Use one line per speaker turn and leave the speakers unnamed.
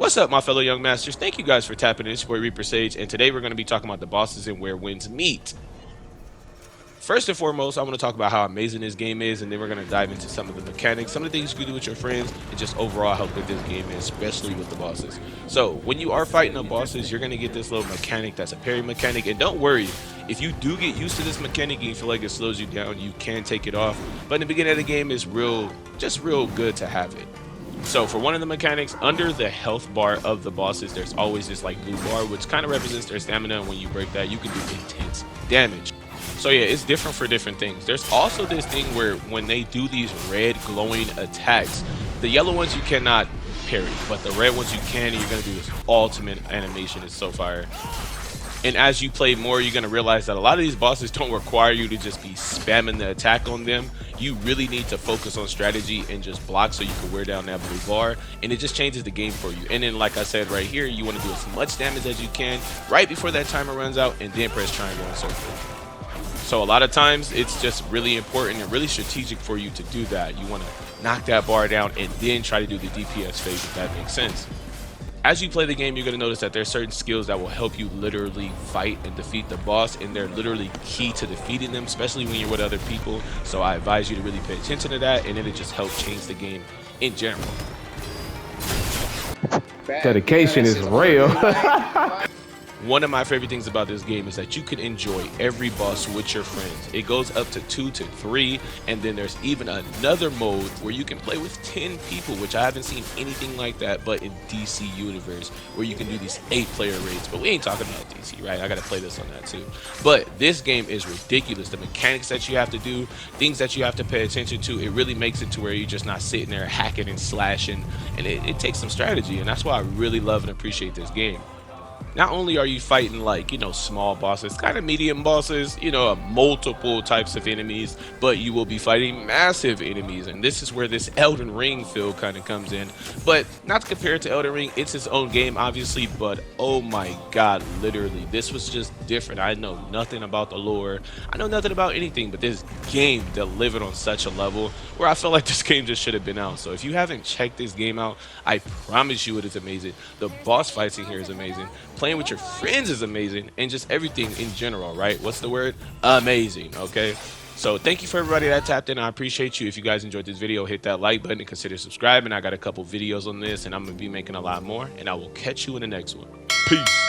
What's up, my fellow young masters? Thank you guys for tapping in. It's your boy Reaper Sage, and today we're going to be talking about the bosses and where wins meet. First and foremost, I want to talk about how amazing this game is, and then we're going to dive into some of the mechanics, some of the things you can do with your friends, and just overall how good this game is, especially with the bosses. So, when you are fighting the bosses, you're going to get this little mechanic that's a parry mechanic, and don't worry, if you do get used to this mechanic and you feel like it slows you down, you can take it off. But in the beginning of the game, it's just real good to have it. So for one of the mechanics, under the health bar of the bosses, there's always this like blue bar, which kind of represents their stamina, and when you break that, you can do intense damage. So yeah, it's different for different things. There's also this thing where when they do these red glowing attacks, the yellow ones you cannot parry, but the red ones you can, and you're going to do this ultimate animation. It's so fire. And as you play more, you're going to realize that a lot of these bosses don't require you to just be spamming the attack on them. You really need to focus on strategy and just block so you can wear down that blue bar. And it just changes the game for you. And then, like I said right here, you want to do as much damage as you can right before that timer runs out, and then press triangle and circle. So a lot of times, it's just really important and really strategic for you to do that. You want to knock that bar down and then try to do the DPS phase, if that makes sense. As you play the game, you're going to notice that there's certain skills that will help you literally fight and defeat the boss, and they're literally key to defeating them, especially when you're with other people. So I advise you to really pay attention to that, and it'll just help change the game in general.
Dedication is real.
One of my favorite things about this game is that you can enjoy every boss with your friends. It goes up to 2 to 3, and then there's even another mode where you can play with 10 people, which I haven't seen anything like that but in DC Universe, where you can do these 8-player raids. But we ain't talking about DC, right? I gotta play this on that too. But this game is ridiculous. The mechanics that you have to do, things that you have to pay attention to, it really makes it to where you're just not sitting there hacking and slashing, and it takes some strategy, and that's why I really love and appreciate this game. Not only are you fighting like, small bosses, kind of medium bosses, multiple types of enemies, but you will be fighting massive enemies. And this is where this Elden Ring feel kind of comes in. But not to compare it to Elden Ring, it's its own game, obviously, but oh my God, literally, this was just different. I know nothing about the lore. I know nothing about anything, but this game delivered on such a level where I felt like this game just should have been out. So if you haven't checked this game out, I promise you it is amazing. The boss fights in here is amazing. Playing with your friends is amazing, and just everything in general, right? What's the word? Amazing, okay? So thank you for everybody that tapped in. I appreciate you. If you guys enjoyed this video, hit that like button and consider subscribing. I got a couple videos on this, and I'm going to be making a lot more, and I will catch you in the next one. Peace.